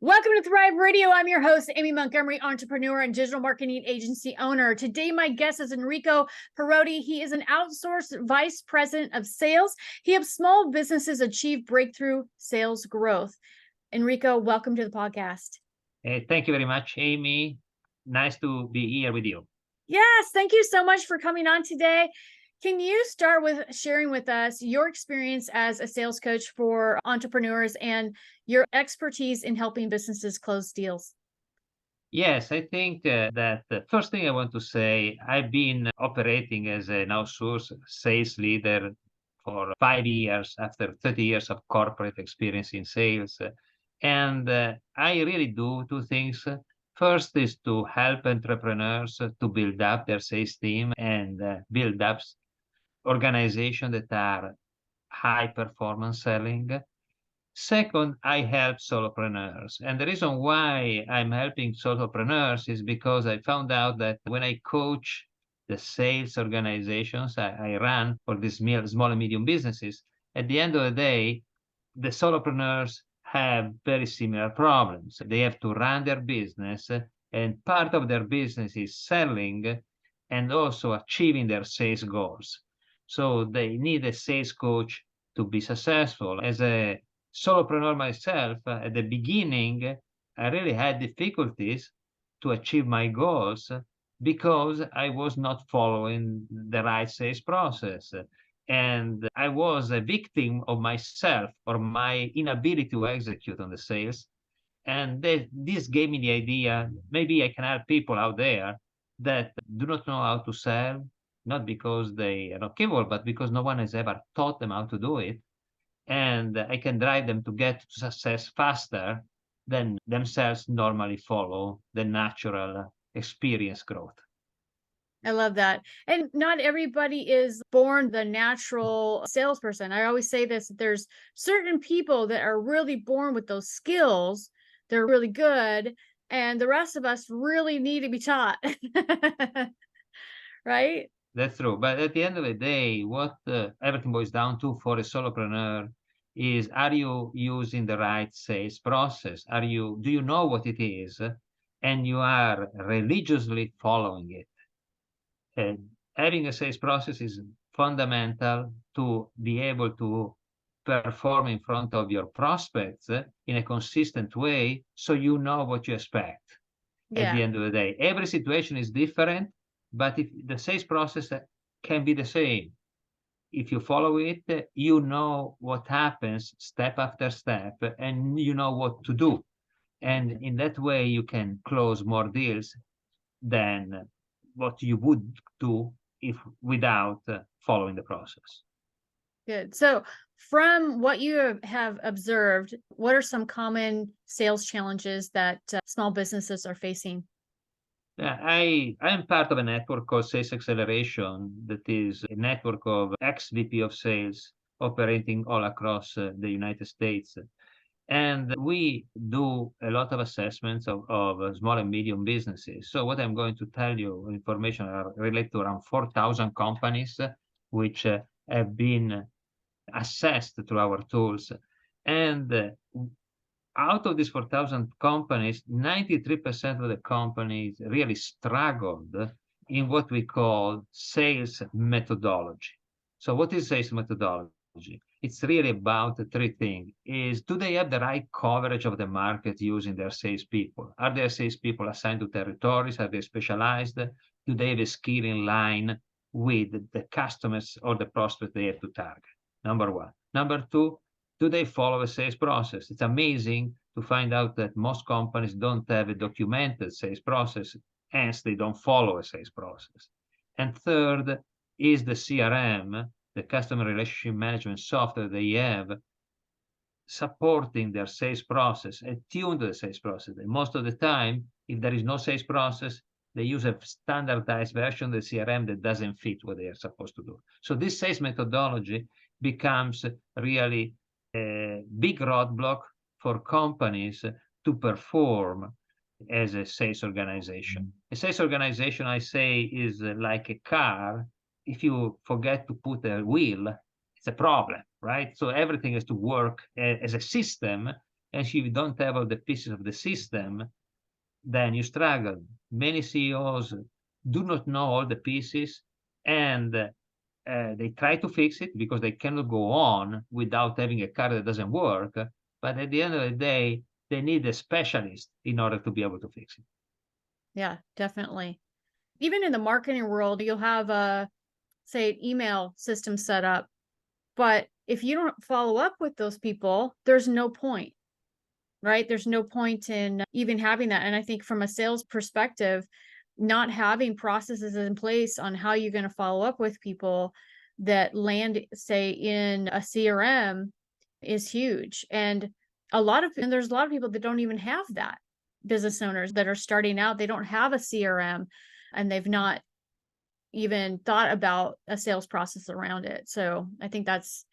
Welcome to Thrive Radio. I'm your host, Aimee Montgomery, entrepreneur and digital marketing agency owner. Today, my guest is Enrico Perotti. He is an outsourced vice president of sales. He helps small businesses achieve breakthrough sales growth. Enrico, welcome to the podcast. Hey, thank you very much, Aimee. Nice to be here with you. Yes, thank you so much for coming on today. Can you start with sharing with us your experience as a sales coach for entrepreneurs and your expertise in helping businesses close deals? Yes, I think that the first thing I want to say, I've been operating as an outsourced sales leader for 5 years after 30 years of corporate experience in sales. And I really do two things. First is to help entrepreneurs to build up their sales team and build up organizations that are high performance selling. Second, I help solopreneurs. And the reason why I'm helping solopreneurs is because I found out that when I coach the sales organizations I run for these small and medium businesses, at the end of the day, the solopreneurs have very similar problems. They have to run their business, and part of their business is selling and also achieving their sales goals. So they need a sales coach to be successful. As a solopreneur myself, at the beginning, I really had difficulties to achieve my goals because I was not following the right sales process. And I was a victim of myself or my inability to execute on the sales. And this gave me the idea, maybe I can help people out there that do not know how to sell, not because they are not capable, but because no one has ever taught them how to do it. And I can drive them to get to success faster than themselves normally follow the natural experience growth. I love that. And not everybody is born the natural salesperson. I always say this, there's certain people that are really born with those skills. They're really good. And the rest of us really need to be taught. Right? That's true. But at the end of the day, what everything boils down to for a solopreneur is, are you using the right sales process? Do you know what it is? And you are religiously following it. And having a sales process is fundamental to be able to perform in front of your prospects in a consistent way, so you know what you expect at the Yeah. end of the day. Every situation is different, but if the sales process can be the same. If you follow it, you know what happens step after step, and you know what to do. And in that way, you can close more deals than what you would do if without following the process. Good. So, from what you have observed, what are some common sales challenges that small businesses are facing? Yeah, I am part of a network called Sales Acceleration, that is a network of ex-VP of sales operating all across the United States. And we do a lot of assessments of small and medium businesses. So what I'm going to tell you, information are related to around 4,000 companies, which have been assessed through our tools. And out of these 4,000 companies, 93% of the companies really struggled in what we call sales methodology. So what is sales methodology? It's really about three things. Do they have the right coverage of the market using their salespeople? Are their salespeople assigned to territories? Are they specialized? Do they have a skill in line with the customers or the prospects they have to target? Number one. Number two, do they follow a sales process? It's amazing to find out that most companies don't have a documented sales process, hence they don't follow a sales process. And third is the CRM, the customer relationship management software they have, supporting their sales process and tuned to the sales process. And most of the time, if there is no sales process, they use a standardized version of the CRM that doesn't fit what they are supposed to do. So this sales methodology becomes really a big roadblock for companies to perform as a sales organization. A sales organization, I say, is like a car. If you forget to put a wheel, it's a problem, right? So everything has to work as a system And if you don't have all the pieces of the system, then you struggle. Many CEOs do not know all the pieces, and they try to fix it because they cannot go on without having a car that doesn't work. But at the end of the day, they need a specialist in order to be able to fix it. Yeah, definitely. Even in the marketing world, you'll have a, say, an email system set up, but if you don't follow up with those people, there's no point, right? There's no point in even having that. And I think from a sales perspective, not having processes in place on how you're going to follow up with people that land, say, in a CRM is huge. And there's a lot of people that don't even have that. Business owners that are starting out, they don't have a CRM and they've not even thought about a sales process around it. So I think that's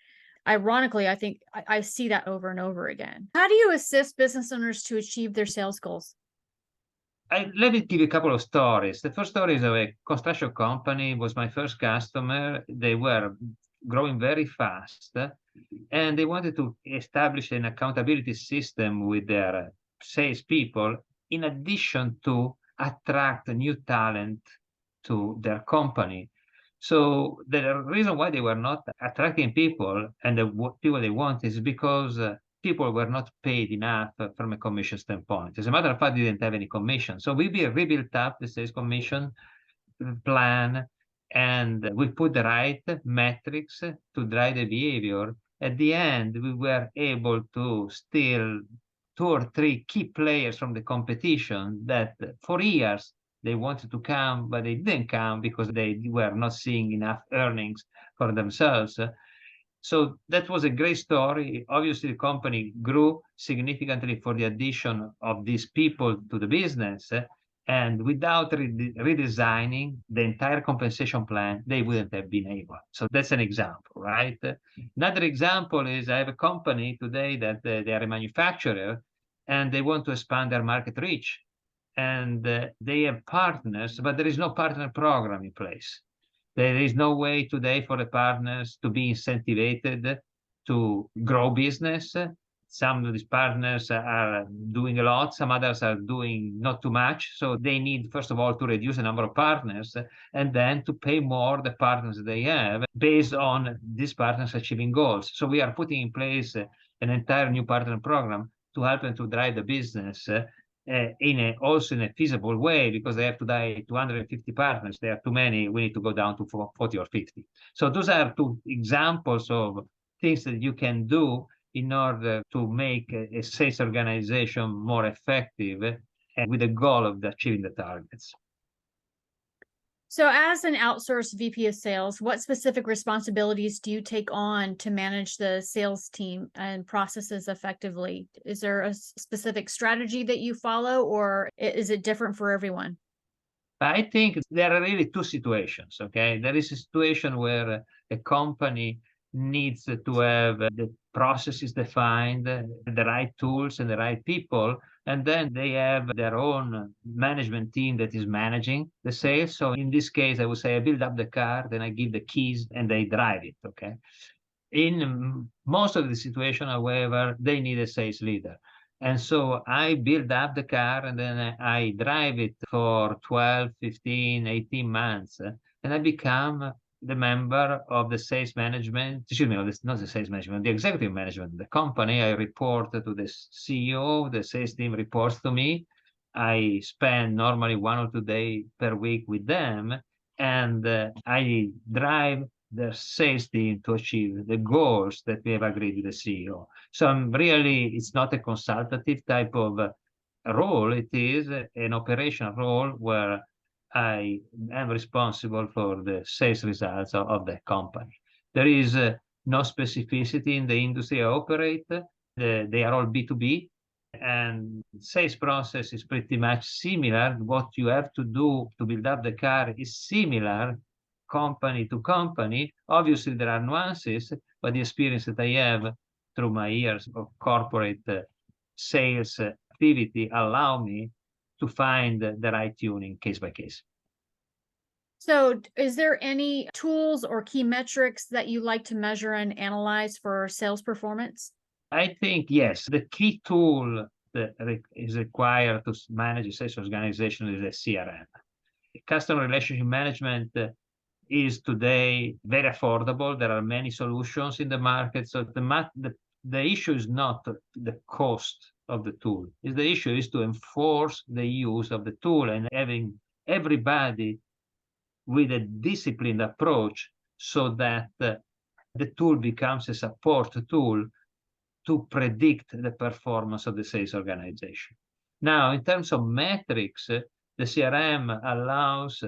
ironically, I think I see that over and over again. How do you assist business owners to achieve their sales goals? Let me give you a couple of stories. The first story is of a construction company, was my first customer. They were growing very fast, and they wanted to establish an accountability system with their salespeople, in addition to attract new talent to their company. So the reason why they were not attracting people and the people they want is because people were not paid enough from a commission standpoint. As a matter of fact, they didn't have any commission. So we rebuilt up the sales commission plan, and we put the right metrics to drive the behavior. At the end, we were able to steal 2 or 3 key players from the competition that for years they wanted to come, but they didn't come because they were not seeing enough earnings for themselves. So that was a great story. Obviously, the company grew significantly for the addition of these people to the business. And without redesigning the entire compensation plan, they wouldn't have been able. So that's an example, right? Another example is I have a company today that they are a manufacturer and they want to expand their market reach. And they have partners, but there is no partner program in place. There is no way today for the partners to be incentivized to grow business. Some of these partners are doing a lot, some others are doing not too much. So they need, first of all, to reduce the number of partners and then to pay more the partners they have based on these partners achieving goals. So we are putting in place an entire new partner program to help them to drive the business also in a feasible way, because they have to die 250 partners. There are too many. We need to go down to 40 or 50. So those are 2 examples of things that you can do in order to make a sales organization more effective and with the goal of achieving the targets. So as an outsourced VP of sales, what specific responsibilities do you take on to manage the sales team and processes effectively? Is there a specific strategy that you follow, or is it different for everyone? I think there are really 2 situations, okay? There is a situation where a company needs to have the processes defined, the right tools and the right people, and then they have their own management team that is managing the sales. So in this case, I would say I build up the car, then I give the keys and they drive it, okay? In most of the situation, however, they need a sales leader. And so I build up the car and then I drive it for 12, 15, 18 months. And I become the member of the sales management, excuse me, not the sales management, the executive management of the company. I report to the CEO, the sales team reports to me. I spend normally 1 or 2 days per week with them, and I drive the sales team to achieve the goals that we have agreed with the CEO. So it's not a consultative type of role. It is an operational role where I am responsible for the sales results of the company. There is no specificity in the industry I operate. They are all B2B, and sales process is pretty much similar. What you have to do to build up the car is similar company to company. Obviously, there are nuances, but the experience that I have through my years of corporate sales activity allow me to find the right tuning case by case. So is there any tools or key metrics that you like to measure and analyze for sales performance? I think, yes, the key tool that is required to manage a sales organization is a CRM. Customer relationship management is today very affordable. There are many solutions in the market. So the issue is not the cost of the tool. The issue is to enforce the use of the tool and having everybody with a disciplined approach so that the tool becomes a support tool to predict the performance of the sales organization. Now, in terms of metrics, the CRM allows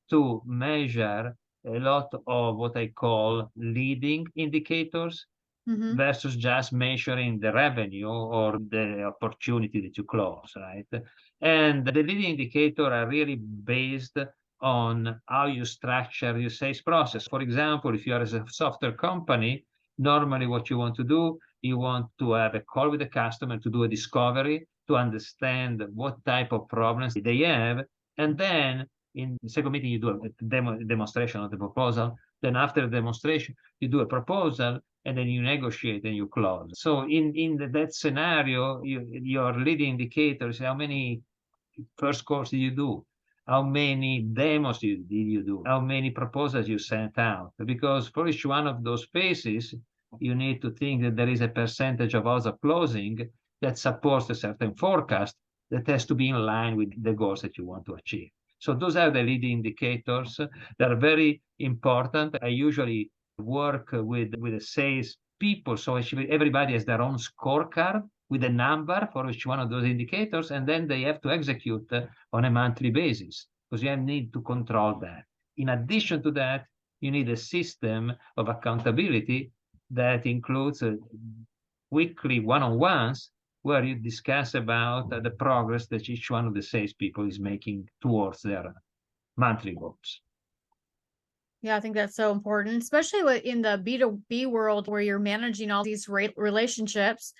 to measure a lot of what I call leading indicators versus just measuring the revenue or the opportunity that you close, right? And the leading indicator are really based on how you structure your sales process. For example, if you are a software company, normally what you want to do, you want to have a call with the customer to do a discovery, to understand what type of problems they have. And then in the second meeting, you do a demonstration of the proposal. Then after the demonstration, you do a proposal, and then you negotiate and you close. So in that scenario, your leading indicator is how many first calls did you do? How many demos did you do? How many proposals you sent out? Because for each one of those phases, you need to think that there is a percentage of odds of closing that supports a certain forecast that has to be in line with the goals that you want to achieve. So those are the leading indicators. They are very important. I usually work with the sales people, so everybody has their own scorecard with a number for each one of those indicators, and then they have to execute on a monthly basis because you need to control that. In addition to that, you need a system of accountability that includes weekly one-on-ones where you discuss about the progress that each one of the salespeople is making towards their monthly goals. Yeah, I think that's so important, especially in the B2B world where you're managing all these relationships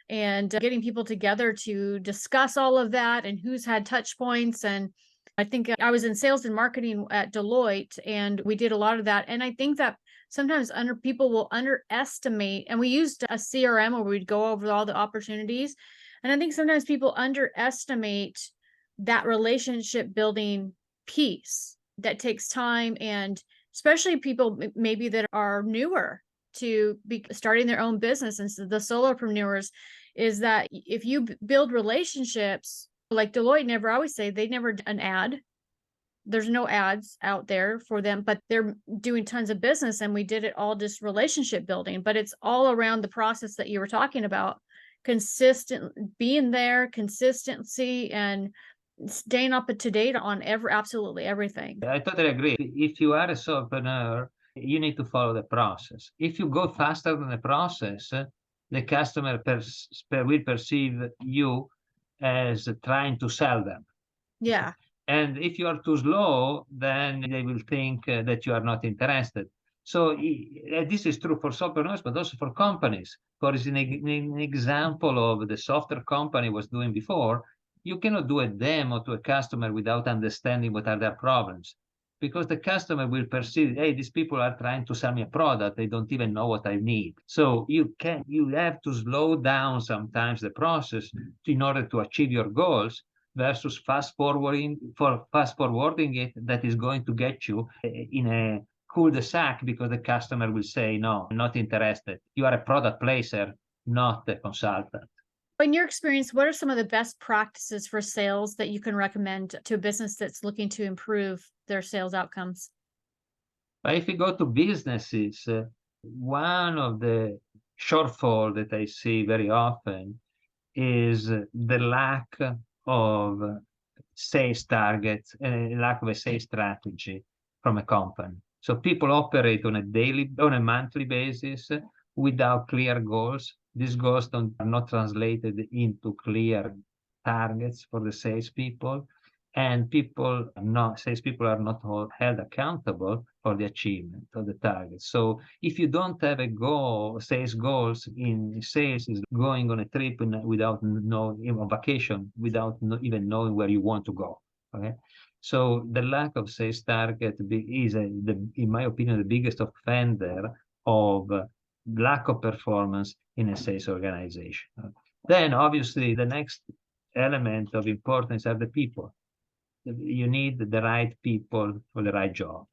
and getting people together to discuss all of that and who's had touch points. And I think I was in sales and marketing at Deloitte, and we did a lot of that. And I think that sometimes people will underestimate, and we used a CRM where we'd go over all the opportunities. And I think sometimes people underestimate that relationship building piece that takes time, and especially people maybe that are newer to be starting their own business. And so the solopreneurs is that if you build relationships, like Deloitte I always say they never an ad. There's no ads out there for them, but they're doing tons of business. And we did it all just relationship building, but it's all around the process that you were talking about, consistent being there, consistency, and staying up to date on absolutely everything. I totally agree. If you are a solopreneur, you need to follow the process. If you go faster than the process, the customer will perceive you as trying to sell them. Yeah. And if you are too slow, then they will think that you are not interested. So this is true for solopreneurs, but also for companies. For an example of the software company was doing before, you cannot do a demo to a customer without understanding what are their problems, because the customer will perceive, hey, these people are trying to sell me a product. They don't even know what I need. So you have to slow down sometimes the process in order to achieve your goals, versus fast forwarding it that is going to get you in a cul-de-sac because the customer will say, no, I'm not interested. You are a product placer, not a consultant. In your experience, what are some of the best practices for sales that you can recommend to a business that's looking to improve their sales outcomes? But if you go to businesses, one of the shortfall that I see very often is the lack of sales targets and lack of a sales strategy from a company. So people operate on a monthly basis without clear goals. These goals are not translated into clear targets for the salespeople, and salespeople are not held accountable for the achievement of the target. So if you don't have a goal, sales goals in sales is going on a trip without a vacation, without even knowing where you want to go. Okay. So the lack of sales target is, in my opinion, the biggest offender of lack of performance in a sales organization. Then obviously the next element of importance are the people. You need the right people for the right job.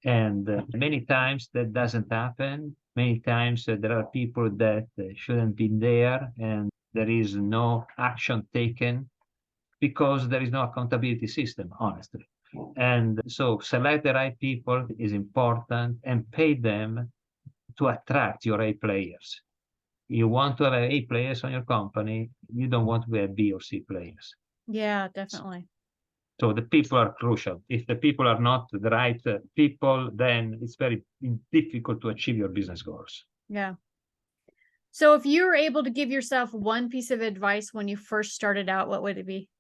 And many times that doesn't happen. Many times there are people that shouldn't be there, and there is no action taken because there is no accountability system, honestly. And so select the right people is important, and pay them to attract your A players. You want to have A players on your company. You don't want to have B or C players. Yeah, definitely. So the people are crucial. If the people are not the right people, then it's very difficult to achieve your business goals. Yeah. So if you were able to give yourself one piece of advice when you first started out, what would it be?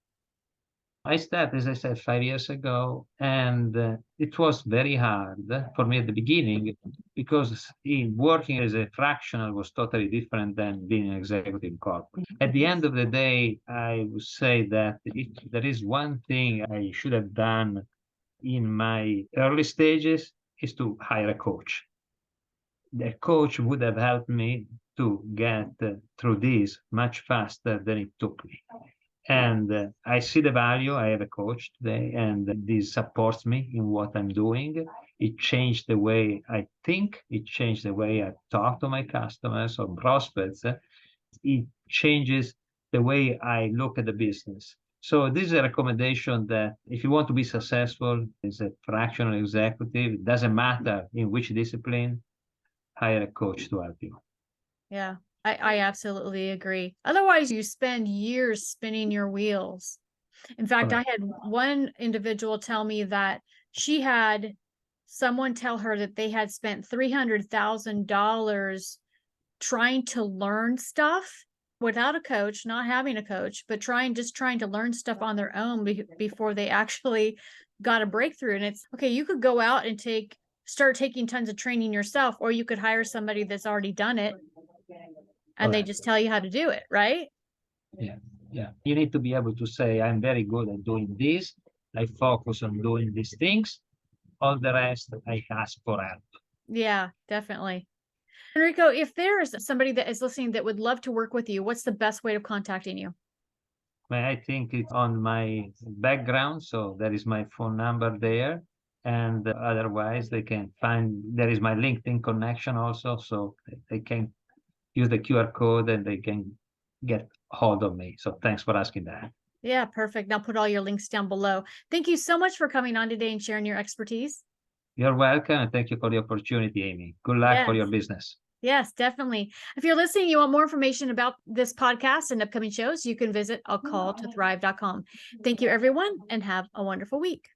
I started, as I said, 5 years ago, and it was very hard for me at the beginning because working as a fractional was totally different than being an executive corporate. At the end of the day, I would say that if there is one thing I should have done in my early stages is to hire a coach. The coach would have helped me to get through this much faster than it took me. And I see the value. I have a coach today, and this supports me in what I'm doing. It changed the way I think. It changed the way I talk to my customers or prospects. It changes the way I look at the business. So this is a recommendation that if you want to be successful as a fractional executive, it doesn't matter in which discipline, hire a coach to help you. Yeah, I absolutely agree. Otherwise, you spend years spinning your wheels. In fact, I Correct. had one individual tell me that she had someone tell her that they had spent $300,000 trying to learn stuff without a coach, not having a coach, but trying to learn stuff on their own before they actually got a breakthrough. And it's okay, you could go out and start taking tons of training yourself, or you could hire somebody that's already done it and they Correct. just tell you how to do it, right? Yeah. Yeah. You need to be able to say, I'm very good at doing this. I focus on doing these things. All the rest, I ask for help. Yeah, definitely. Enrico, if there is somebody that is listening that would love to work with you, what's the best way of contacting you? I think it's on my background, so there is my phone number there. And otherwise, they can find, there is my LinkedIn connection also, so they can use the QR code and they can get hold of me. So thanks for asking that. Yeah, perfect. I'll put all your links down below. Thank you so much for coming on today and sharing your expertise. You're welcome, and thank you for the opportunity, Aimee. Good luck for Yes. your business. Yes, definitely. If you're listening, you want more information about this podcast and upcoming shows, you can visit acalltothrive.com. Thank you, everyone, and have a wonderful week.